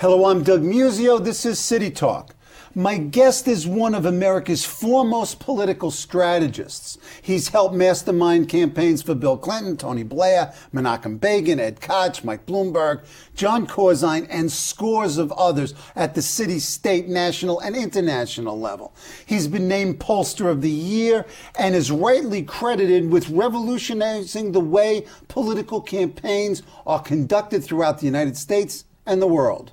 Hello, I'm Doug Muzzio. This is City Talk. My guest is one of America's foremost political strategists. He's helped mastermind campaigns for Bill Clinton, Tony Blair, Menachem Begin, Ed Koch, Mike Bloomberg, John Corzine, and scores of others at the city, state, national, and international level. He's been named Pollster of the Year and is rightly credited with revolutionizing the way political campaigns are conducted throughout the United States and the world.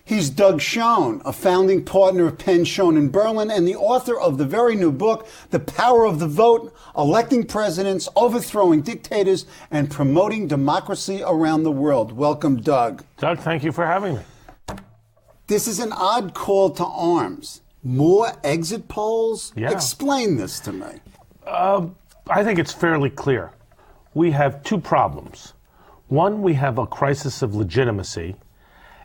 He's Doug Schoen, a founding partner of Penn, Schoen in Berlin, and the author of the very new book, The Power of the Vote, Electing Presidents, Overthrowing Dictators, and Promoting Democracy Around the World. Welcome, Doug. Doug, thank you for having me. This is an odd call to arms. More exit polls? Yeah. Explain this to me. I think it's fairly clear. We have two problems. One, we have a crisis of legitimacy.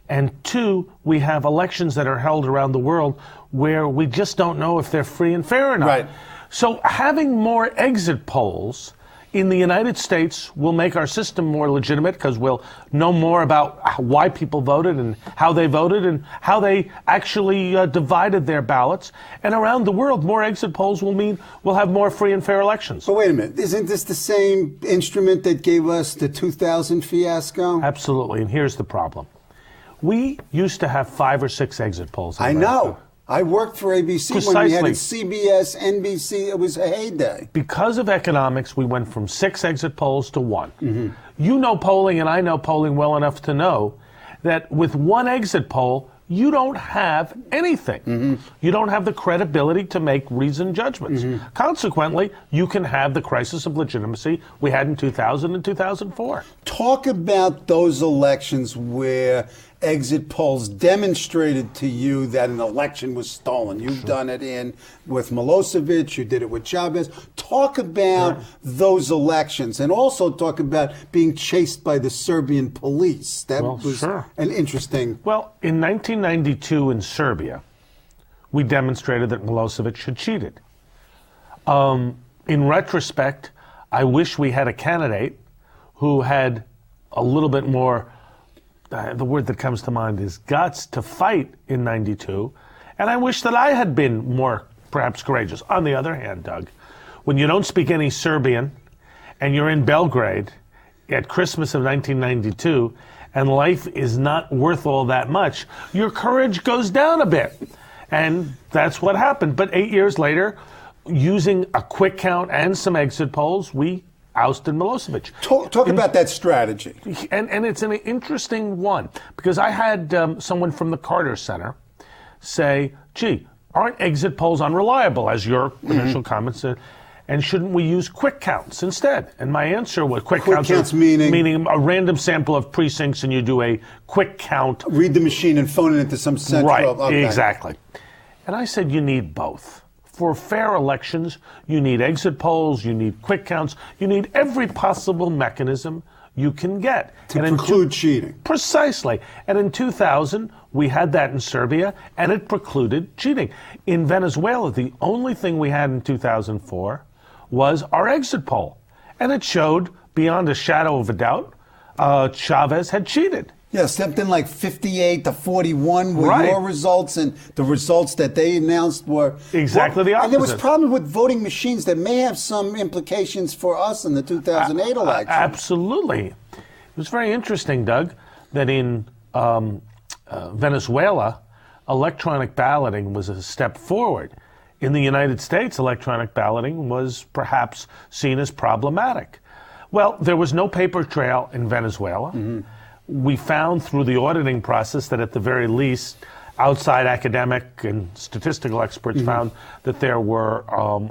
And two, we have elections that are held around the world where we just don't know if they're free and fair enough. Right. So having more exit polls in the United States will make our system more legitimate because we'll know more about why people voted and how they actually divided their ballots. And around the world, more exit polls will mean we'll have more free and fair elections. But wait a minute. Isn't this the same instrument that gave us the 2000 fiasco? Absolutely. And here's the problem. We used to have 5 or 6 exit polls. I know. I worked for ABC Precisely. when we had CBS, NBC. It was a heyday. Because of economics, we went from 6 exit polls to 1. Mm-hmm. You know polling, and I know polling well enough to know that with 1 exit poll, you don't have anything. Mm-hmm. You don't have the credibility to make reasoned judgments. Mm-hmm. Consequently, you can have the crisis of legitimacy we had in 2000 and 2004. Talk about those elections where exit polls demonstrated to you that an election was stolen. You've done it with Milosevic, you did it with Chavez. Talk about those elections and also talk about being chased by the Serbian police. That was an interesting... Well, in 1992 in Serbia, we demonstrated that Milosevic had cheated. In retrospect, I wish we had a candidate who had a little bit more... the word that comes to mind is guts to fight in 92. And I wish that I had been more, perhaps, courageous. On the other hand, Doug, when you don't speak any Serbian and you're in Belgrade at Christmas of 1992 and life is not worth all that much, your courage goes down a bit. And that's what happened. But 8 years later, using a quick count and some exit polls, we ousted Milosevic. Talk about that strategy. And it's an interesting one, because I had someone from the Carter Center say, gee, aren't exit polls unreliable, as your initial comment said, and shouldn't we use quick counts instead? And my answer was quick counts meaning a random sample of precincts, and you do a quick count. Read the machine and phone it into some central... Right, okay. Exactly. And I said you need both. For fair elections, you need exit polls, you need quick counts, you need every possible mechanism you can get. To preclude cheating. Precisely. And in 2000, we had that in Serbia, and it precluded cheating. In Venezuela, the only thing we had in 2004 was our exit poll. And it showed, beyond a shadow of a doubt, Chavez had cheated. Yeah, something like 58-41 were your results, and the results that they announced were... Exactly the opposite. And there was problems with voting machines that may have some implications for us in the 2008 election. Absolutely. It was very interesting, Doug, that in Venezuela, electronic balloting was a step forward. In the United States, electronic balloting was perhaps seen as problematic. Well, there was no paper trail in Venezuela. Mm-hmm. We found through the auditing process that at the very least, outside academic and statistical experts found that there were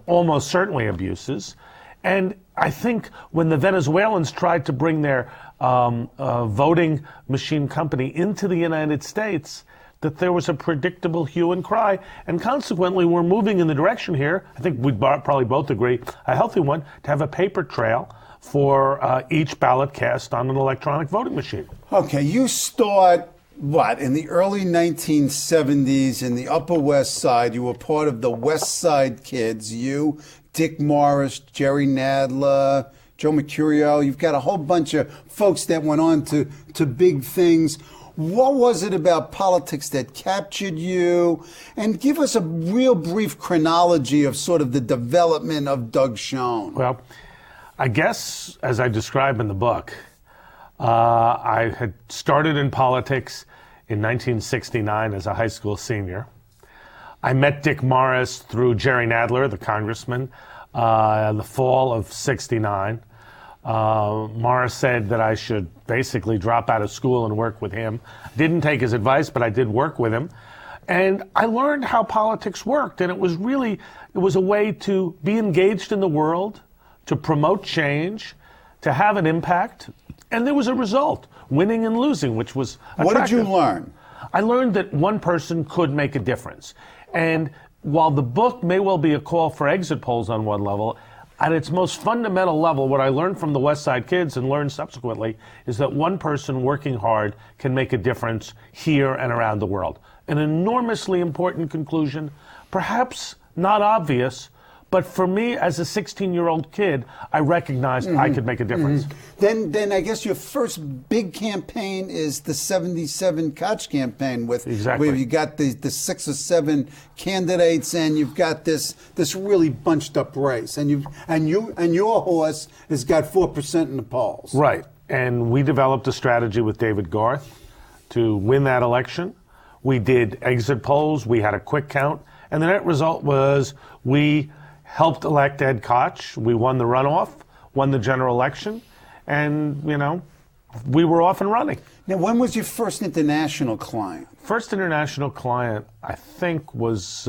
almost certainly abuses. And I think when the Venezuelans tried to bring their voting machine company into the United States, that there was a predictable hue and cry, and consequently we're moving in the direction here, I think we'd probably both agree, a healthy one, to have a paper trail for each ballot cast on an electronic voting machine. Okay, you start, in the early 1970s in the Upper West Side. You were part of the West Side Kids, you, Dick Morris, Jerry Nadler, Joe Mercurio. You've got a whole bunch of folks that went on to big things. What was it about politics that captured you? And give us a real brief chronology of sort of the development of Doug Schoen. Well, I guess, as I describe in the book, I had started in politics in 1969 as a high school senior. I met Dick Morris through Jerry Nadler, the congressman, the fall of '69. Morris said that I should basically drop out of school and work with him. Didn't take his advice, but I did work with him. And I learned how politics worked, and it was a way to be engaged in the world, to promote change, to have an impact. And there was a result, winning and losing, which was attractive. What did you learn? I learned that one person could make a difference. And while the book may well be a call for exit polls on one level, at its most fundamental level, what I learned from the West Side Kids and learned subsequently is that one person working hard can make a difference here and around the world. An enormously important conclusion, perhaps not obvious, but for me as a 16-year-old kid, I recognized I could make a difference. Then I guess your first big campaign is the '77 Koch campaign, where you got the 6 or 7 candidates, and you've got this really bunched up race, and your horse has got 4% in the polls. Right, and we developed a strategy with David Garth to win that election. We did exit polls. We had a quick count, and the net result was we helped elect Ed Koch. We won the runoff, won the general election, and, we were off and running. Now, when was your first international client? First international client, I think, was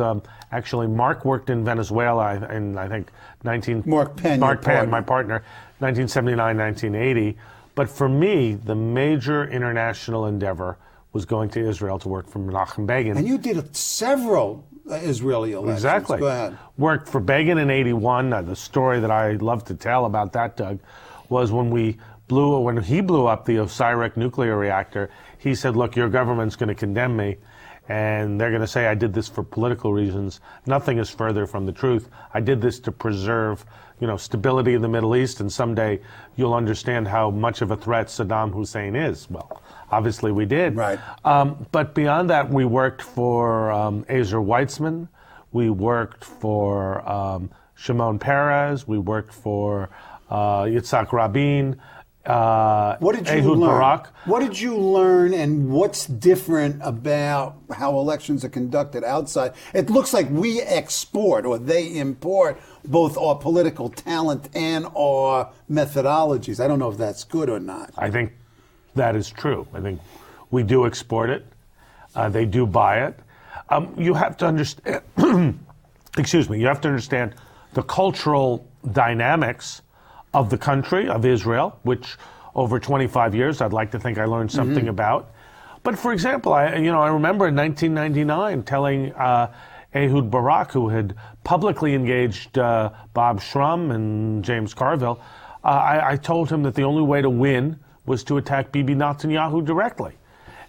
actually Mark worked in Venezuela in, I think, Mark Penn, my partner, 1979, 1980. But for me, the major international endeavor was going to Israel to work for Menachem Begin. And you did several Israeli elections. Exactly. Go ahead. Worked for Begin in '81. The story that I love to tell about that, Doug, was when he blew up the Osiris nuclear reactor. He said, "Look, your government's going to condemn me, and they're going to say I did this for political reasons. Nothing is further from the truth. I did this to preserve, stability in the Middle East, and someday you'll understand how much of a threat Saddam Hussein is." Well, obviously we did. Right. But beyond that, we worked for Ezer Weitzman. We worked for Shimon Peres. We worked for Yitzhak Rabin. What did you Ehud learn? Baruch. What did you learn, and what's different about how elections are conducted outside? It looks like we export, or they import, both our political talent and our methodologies. I don't know if that's good or not. I think that is true. I think we do export it. They do buy it. You have to understand. Excuse me. You have to understand the cultural dynamics of the country, of Israel, which over 25 years I'd like to think I learned something about. But for example, I remember in 1999 telling Ehud Baruch, who had publicly engaged Bob Shrum and James Carville, I told him that the only way to win was to attack Bibi Netanyahu directly.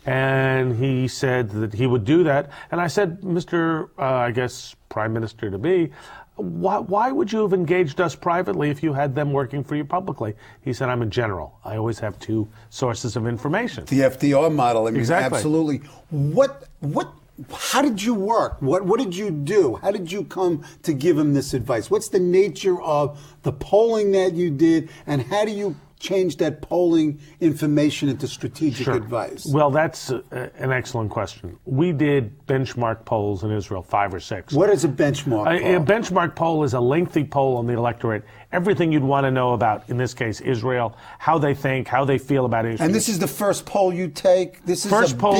And he said that he would do that. And I said, Mr. I guess Prime Minister to be, why would you have engaged us privately if you had them working for you publicly? He said, I'm a general. I always have 2 sources of information. The FDR model. I mean, exactly. Absolutely. How did you work? What did you do? How did you come to give him this advice? What's the nature of the polling that you did, and how do you change that polling information into strategic advice? Well, that's an excellent question. We did benchmark polls in Israel, 5 or 6. What is a benchmark poll? A benchmark poll is a lengthy poll on the electorate. Everything you'd want to know about, in this case, Israel, how they think, how they feel about Israel. And this is the first poll you take? This is first a poll,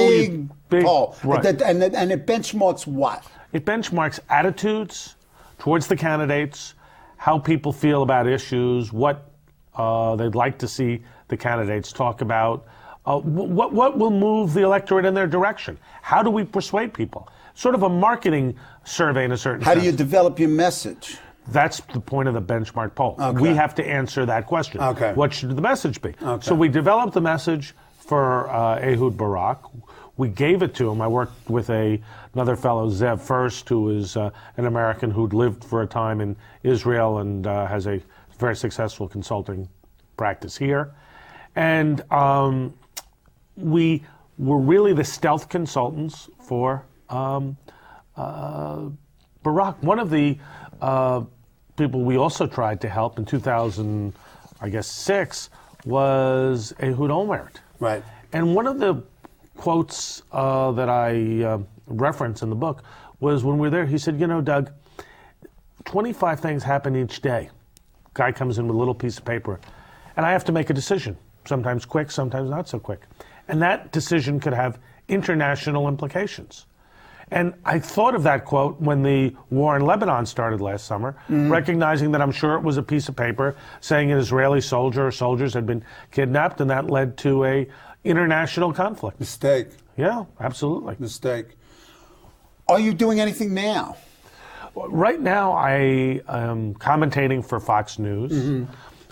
big poll. Right. And it benchmarks what? It benchmarks attitudes towards the candidates, how people feel about issues, what they'd like to see the candidates talk about, what will move the electorate in their direction. How do we persuade people? Sort of a marketing survey in a certain sense. How do you develop your message? That's the point of the benchmark poll. Okay. We have to answer that question. Okay. What should the message be? Okay. So we developed the message for Ehud Baruch. We gave it to him. I worked with another fellow, Zev First, who is an American who'd lived for a time in Israel and has a very successful consulting practice here. And we were really the stealth consultants for Baruch. One of the people we also tried to help in 2006 was Ehud Olmert. Right. And one of the quotes that I reference in the book was when we were there, he said, you know, Doug, 25 things happen each day. Guy comes in with a little piece of paper, and I have to make a decision, sometimes quick, sometimes not so quick. And that decision could have international implications. And I thought of that quote when the war in Lebanon started last summer, recognizing that I'm sure it was a piece of paper saying an Israeli soldier or soldiers had been kidnapped, and that led to a international conflict. Mistake. Yeah, absolutely. Mistake. Are you doing anything now? Right now, I am commentating for Fox News.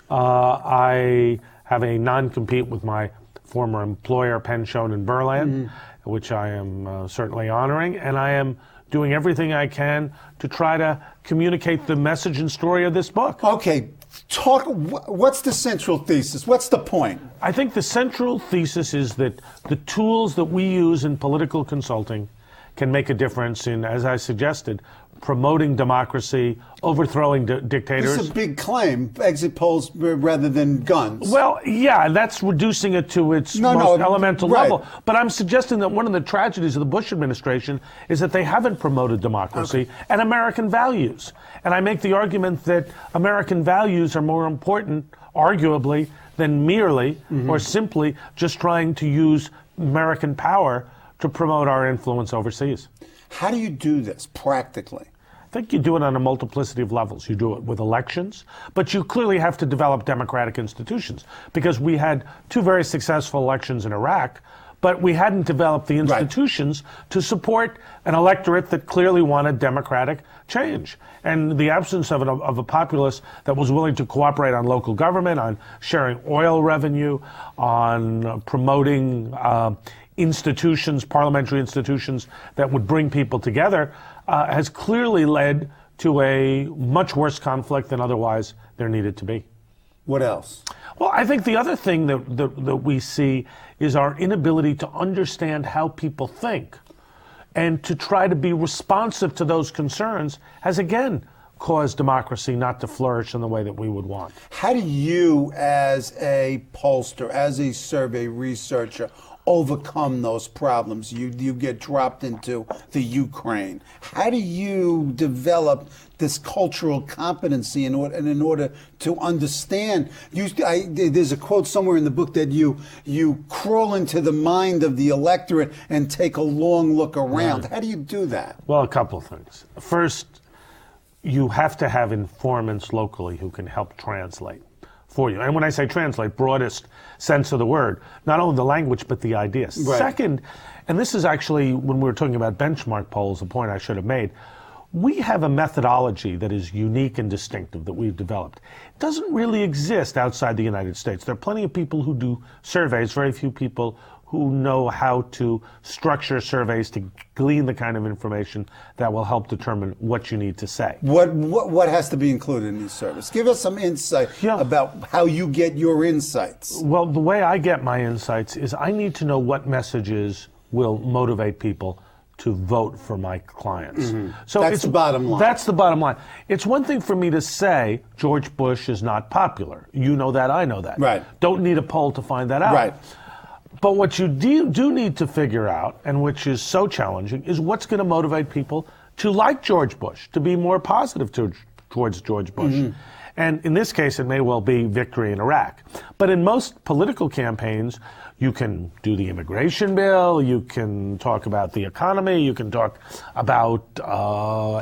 I have a non-compete with my former employer, Penn, Schoen, and Berland, which I am certainly honoring, and I am doing everything I can to try to communicate the message and story of this book. Okay, what's the central thesis? What's the point? I think the central thesis is that the tools that we use in political consulting can make a difference in, as I suggested, promoting democracy, overthrowing dictators. It's a big claim, exit polls rather than guns. Well, yeah, that's reducing it to its most elemental level. But I'm suggesting that one of the tragedies of the Bush administration is that they haven't promoted democracy and American values. And I make the argument that American values are more important, arguably, than merely or simply just trying to use American power to promote our influence overseas. How do you do this practically? I think you do it on a multiplicity of levels. You do it with elections, but you clearly have to develop democratic institutions, because we had two very successful elections in Iraq, but we hadn't developed the institutions to support an electorate that clearly wanted democratic change. And the absence of a populace that was willing to cooperate on local government, on sharing oil revenue, on promoting institutions, parliamentary institutions that would bring people together, has clearly led to a much worse conflict than otherwise there needed to be. What else? Well, I think the other thing that we see is our inability to understand how people think and to try to be responsive to those concerns has, again, caused democracy not to flourish in the way that we would want. How do you, as a pollster, as a survey researcher, overcome those problems? You get dropped into the Ukraine. How do you develop this cultural competency in order to understand? There's a quote somewhere in the book that you crawl into the mind of the electorate and take a long look around. Right. How do you do that? Well, a couple of things. First, you have to have informants locally who can help translate for you. And when I say translate, broadest sense of the word, not only the language, but the ideas. Right. Second, and this is actually, when we were talking about benchmark polls, a point I should have made, we have a methodology that is unique and distinctive that we've developed. It doesn't really exist outside the United States. There are plenty of people who do surveys, very few people who know how to structure surveys to glean the kind of information that will help determine what you need to say. What has to be included in these surveys? Give us some insight about how you get your insights. Well, the way I get my insights is I need to know what messages will motivate people to vote for my clients. So that's the bottom line. That's the bottom line. It's one thing for me to say George Bush is not popular. You know that, I know that. Right. Don't need a poll to find that out. Right. But what you do need to figure out, and which is so challenging, is what's going to motivate people to like George Bush, to be more positive towards George Bush. And in this case, it may well be victory in Iraq. But in most political campaigns, you can do the immigration bill, you can talk about the economy, you can talk about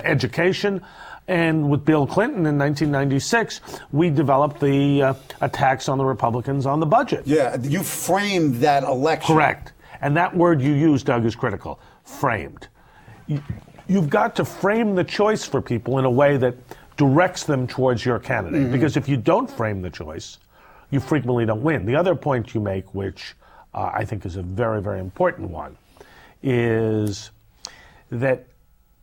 education. And with Bill Clinton in 1996, we developed the attacks on the Republicans on the budget. Yeah, you framed that election. Correct. And that word you used, Doug, is critical. Framed. You've got to frame the choice for people in a way that directs them towards your candidate. Because if you don't frame the choice, you frequently don't win. The other point you make, which I think is a very, very important one, is that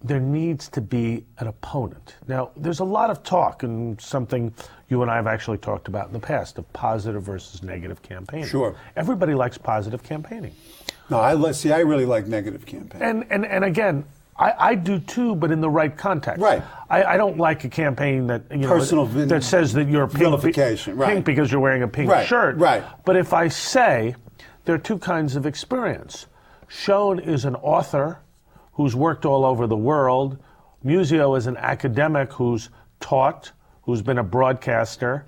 there needs to be an opponent. Now, there's a lot of talk, and something you and I have actually talked about in the past, of positive versus negative campaigning. Sure. Everybody likes positive campaigning. No, I really like negative campaigning. And again, I do too, but in the right context. Right. I don't like a campaign that that says that you're vilification, pink because you're wearing a pink shirt. Right. But if I say there are two kinds of experience. Schoen is an author who's worked all over the world. Muzzio is an academic who's taught, who's been a broadcaster,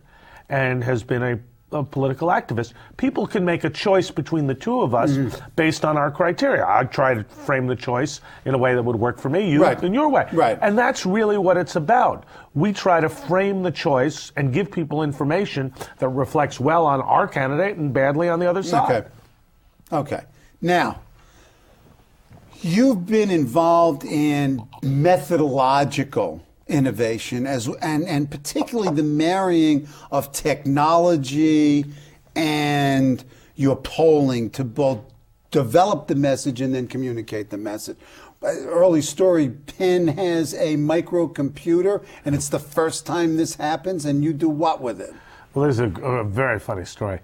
and has been a political activist. People can make a choice between the two of us based on our criteria. I'd try to frame the choice in a way that would work for me, you in your way. Right. And that's really what it's about. We try to frame the choice and give people information that reflects well on our candidate and badly on the other side. Okay. Now, you've been involved in methodological innovation and particularly the marrying of technology and your polling to both develop the message and then communicate the message. Early story, Penn has a microcomputer, and it's the first time this happens, and you do what with it? Well, there's a very funny story.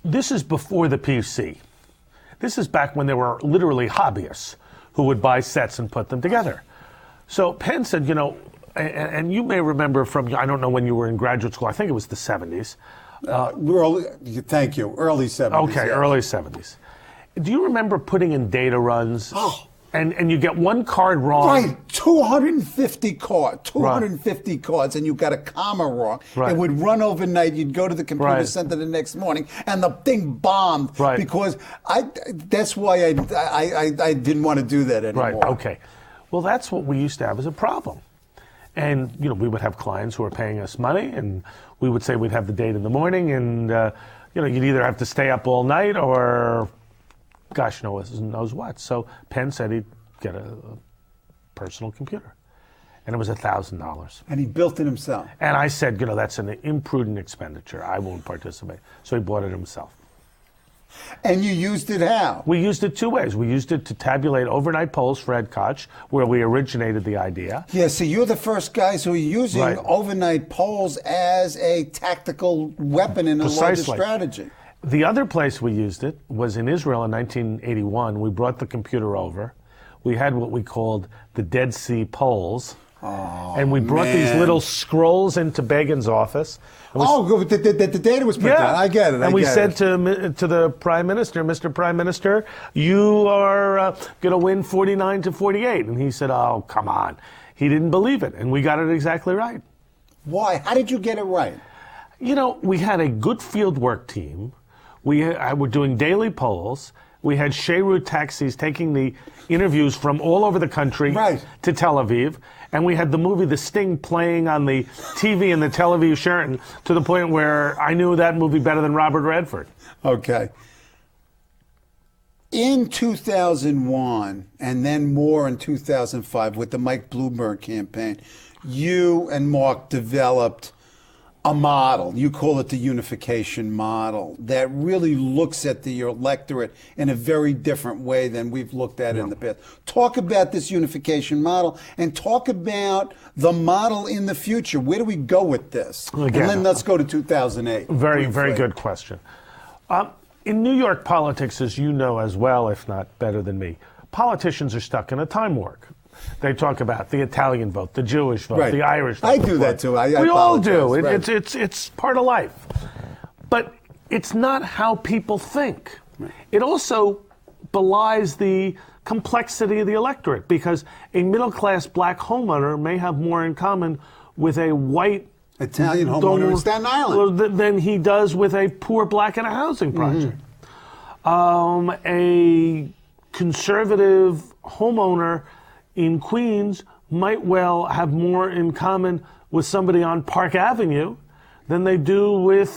This is before the PC. This is back when there were literally hobbyists who would buy sets and put them together. So Penn said, and you may remember from, I don't know when you were in graduate school, I think it was the 70s. Thank you, early 70s. Okay, yes. Early 70s. Do you remember putting in data runs? Oh. And you get one card wrong. Right, 250 cards, and you got a comma wrong. Right. It would run overnight. You'd go to the computer center the next morning, and the thing bombed. Right. Because that's why I didn't want to do that anymore. Right. Okay. Well, that's what we used to have as a problem. And we would have clients who were paying us money, and we would say we'd have the date in the morning, and you'd either have to stay up all night or gosh knows what. So Penn said he'd get a personal computer. And it was $1,000. And he built it himself. And I said, that's an imprudent expenditure. I won't participate. So he bought it himself. And you used it how? We used it two ways. We used it to tabulate overnight polls for Ed Koch, where we originated the idea. Yeah, so you're the first guys who are using overnight polls as a tactical weapon in a larger strategy. The other place we used it was in Israel in 1981. We brought the computer over. We had what we called the Dead Sea Polls. Oh, and we brought these little scrolls into Begin's office. The data was put down. I get it. And we said to the Prime Minister, Mr. Prime Minister, you are going to win 49-48. And he said, oh, come on. He didn't believe it. And we got it exactly right. Why? How did you get it right? We had a good fieldwork team. We were doing daily polls. We had Sheru taxis taking the interviews from all over the country to Tel Aviv. And we had the movie The Sting playing on the TV in the Tel Aviv Sheraton to the point where I knew that movie better than Robert Redford. Okay. In 2001, and then more in 2005 with the Mike Bloomberg campaign, you and Mark developed a model, you call it the Unification Model, that really looks at the electorate in a very different way than we've looked at in the past. Talk about this Unification Model and talk about the model in the future. Where do we go with this? Again, and then let's go to 2008. Very good question. In New York politics, as you know as well, if not better than me, politicians are stuck in a time warp. They talk about the Italian vote, the Jewish vote, the Irish vote. I do that too. We all do. It's part of life. But it's not how people think. It also belies the complexity of the electorate, because a middle-class black homeowner may have more in common with a white Italian homeowner in Staten Island than he does with a poor black in a housing project. A conservative homeowner in Queens might well have more in common with somebody on Park Avenue than they do with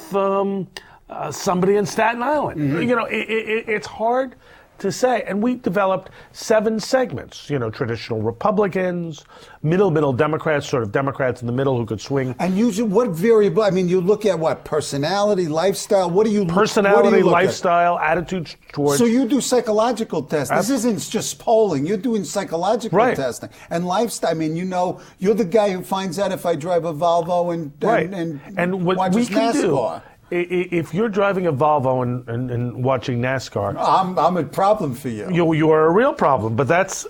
somebody in Staten Island. Mm-hmm. You know, it's hard to say. And we developed 7 segments, you know, traditional Republicans, middle Democrats, sort of Democrats in the middle who could swing. And usually what variable, I mean, you look at what? Personality, lifestyle, what do you Personality, look lifestyle, attitudes towards. So you do psychological testing. This isn't just polling. You're doing psychological testing. And lifestyle, I mean, you know, you're the guy who finds out if I drive a Volvo and what watches we can NASCAR. do, if you're driving a Volvo and watching NASCAR, I'm a problem for you. You are a real problem. But that's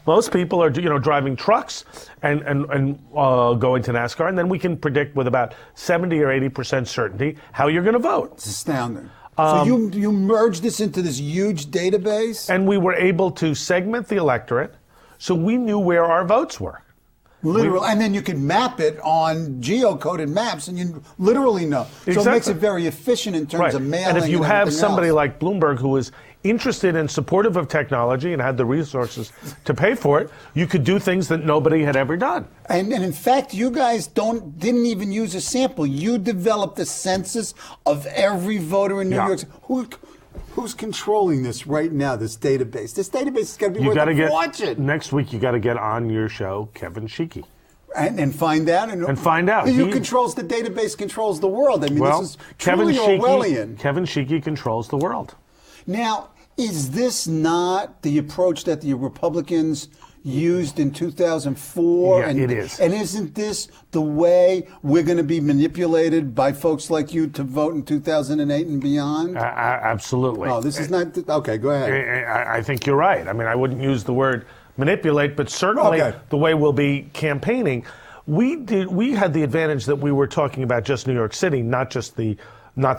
most people are, you know, driving trucks and going to NASCAR, and then we can predict with about 70 or 80% certainty how you're going to vote. It's astounding. So you merged this into this huge database, and we were able to segment the electorate, so we knew where our votes were. Literally, and then you can map it on geocoded maps, and you literally know. So Exactly. it makes it very efficient in terms of mailing. And if you have somebody else. like Bloomberg who is interested and supportive of technology and had the resources to pay for it, you could do things that nobody had ever done. And in fact, you guys didn't even use a sample. You developed a census of every voter in New York. Who's controlling this right now, this database? This database is going to be worth a fortune. Next week, you got to get on your show, Kevin Sheekey. And find out. And find out. Who controls the database controls the world. I mean, Well, this is truly Orwellian. Kevin Sheekey controls the world. Now, is this not the approach that the Republicans used in 2004? Yeah, it is. And isn't this the way we're going to be manipulated by folks like you to vote in 2008 and beyond? Absolutely. Oh, this is not... Okay, go ahead. I think you're right. I mean, I wouldn't use the word manipulate, but certainly the way we'll be campaigning. We had the advantage that we were talking about just New York City, not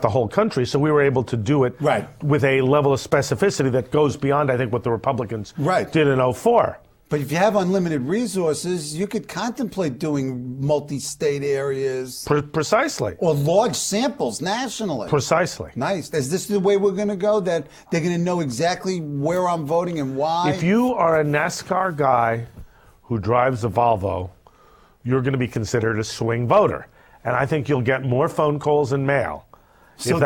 the whole country, so we were able to do it with a level of specificity that goes beyond, I think, what the Republicans did in 2004. But if you have unlimited resources, you could contemplate doing multi-state areas. Precisely. Or large samples nationally. Precisely. Nice. Is this the way we're going to go, that they're going to know exactly where I'm voting and why? If you are a NASCAR guy who drives a Volvo, you're going to be considered a swing voter. And I think you'll get more phone calls and mail. So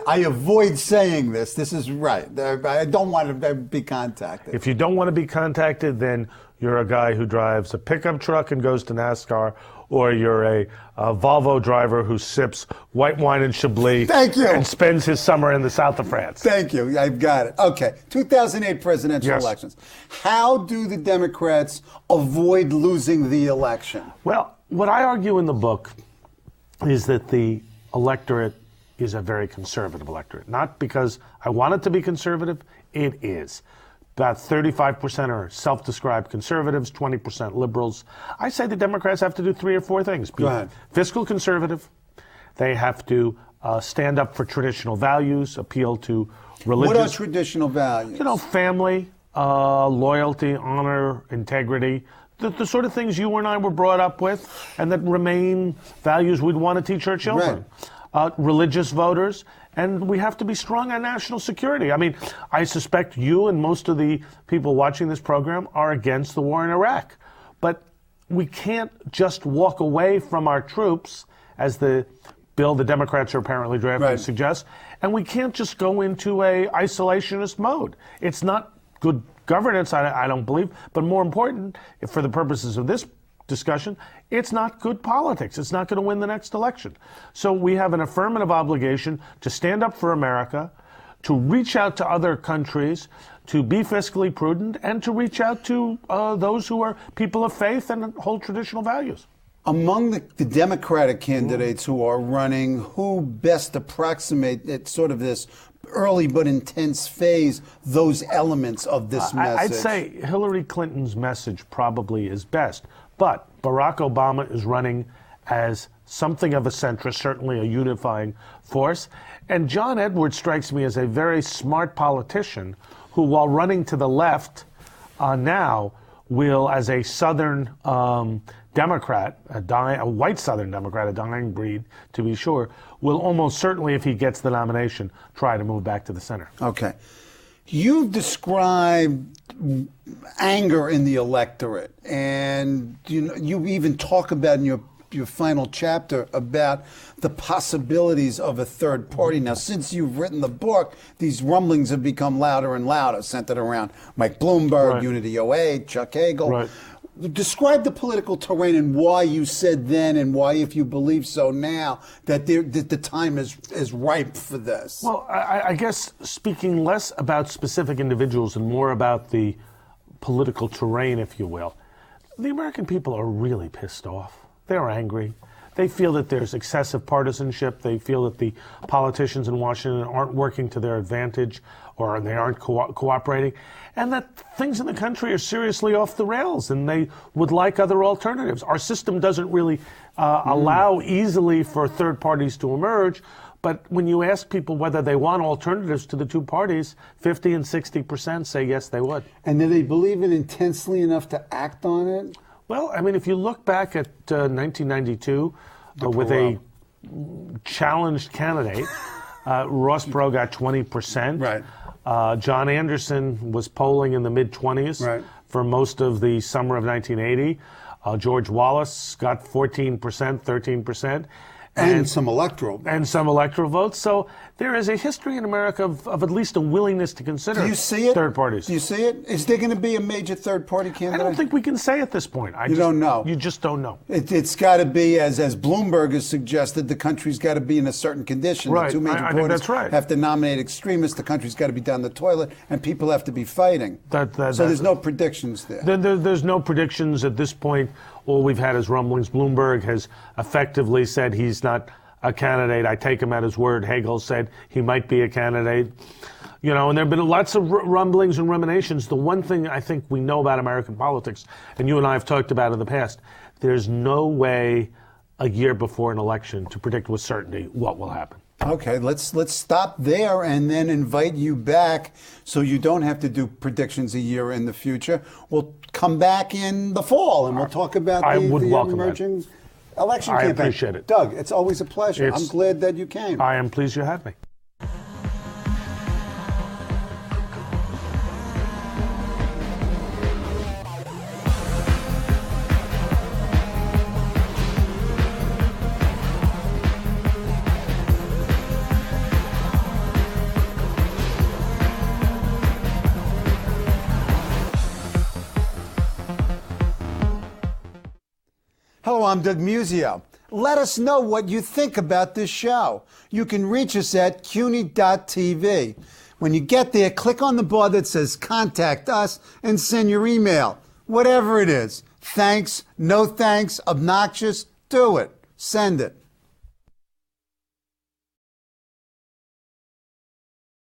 I avoid saying this. This is right. I don't want to be contacted. If you don't want to be contacted, then you're a guy who drives a pickup truck and goes to NASCAR, or you're a Volvo driver who sips white wine and Chablis. Thank you. And spends his summer in the south of France. Thank you. I've got it. Okay. 2008 presidential elections. How do the Democrats avoid losing the election? Well, what I argue in the book is that the electorate is a very conservative electorate. Not because I want it to be conservative, it is. About 35% are self-described conservatives, 20% liberals. I say the Democrats have to do 3 or 4 things. Go ahead. Fiscal conservative. They have to stand up for traditional values, appeal to religious... What are traditional values? You know, family, loyalty, honor, integrity. The sort of things you and I were brought up with, and that remain values we'd want to teach our children. Religious voters, and we have to be strong on national security. I mean, I suspect you and most of the people watching this program are against the war in Iraq. But we can't just walk away from our troops, as the bill the Democrats are apparently drafting suggests, and we can't just go into a isolationist mode. It's not good governance, I don't believe, but more important, for the purposes of this discussion, it's not good politics. It's not going to win the next election. So we have an affirmative obligation to stand up for America, to reach out to other countries, to be fiscally prudent, and to reach out to those who are people of faith and hold traditional values. Among the Democratic candidates who are running, who best approximate at sort of this early but intense phase those elements of this message? I'd say Hillary Clinton's message probably is best. But Barack Obama is running as something of a centrist, certainly a unifying force. And John Edwards strikes me as a very smart politician who, while running to the left now, will, as a Southern Democrat, a white Southern Democrat, a dying breed to be sure, will almost certainly, if he gets the nomination, try to move back to the center. Okay. You've described anger in the electorate, and you even talk about in your final chapter about the possibilities of a third party. Now, since you've written the book, these rumblings have become louder and louder, centered around Mike Bloomberg, Right. Unity 08, Chuck Hagel. Right. Describe the political terrain and why you said then, and why, if you believe so now, that the time is ripe for this. Well, I guess speaking less about specific individuals and more about the political terrain, if you will, the American people are really pissed off. They're angry. They feel that there's excessive partisanship. They feel that the politicians in Washington aren't working to their advantage, or they aren't cooperating, and that things in the country are seriously off the rails, and they would like other alternatives. Our system doesn't really allow easily for third parties to emerge, but when you ask people whether they want alternatives to the two parties, 50 and 60% say yes, they would. And do they believe it intensely enough to act on it? Well, I mean, if you look back at 1992 with a challenged candidate, Ross Perot got 20%. Right. John Anderson was polling in the mid-20s Right. for most of the summer of 1980. George Wallace got 14%, 13%. And some electoral. And some electoral votes. So there is a history in America of at least a willingness to consider Do you see it? third parties. Do you see it? Is there going to be a major third party candidate? I don't think we can say at this point. You don't know. You just don't know. It's got to be, as Bloomberg has suggested, the country's got to be in a certain condition. Right. The two major I think parties that's right. have to nominate extremists. The country's got to be down the toilet, and people have to be fighting. So there's no predictions there. There's no predictions at this point. All we've had is rumblings. Bloomberg has effectively said he's not a candidate. I take him at his word. Hagel said he might be a candidate. You know, and there have been lots of rumblings and ruminations. The one thing I think we know about American politics, and you and I have talked about in the past, there's no way a year before an election to predict with certainty what will happen. Okay, let's stop there and then invite you back so you don't have to do predictions a year in the future. We'll come back in the fall and we'll talk about the emerging election campaign. I appreciate it. Doug, it's always a pleasure. I'm glad that you came. I am pleased you had me. Hello, I'm Doug Muzzio. Let us know what you think about this show. You can reach us at CUNY.TV. When you get there, click on the bar that says Contact Us and send your email. Whatever it is. Thanks, no thanks, obnoxious, do it. Send it.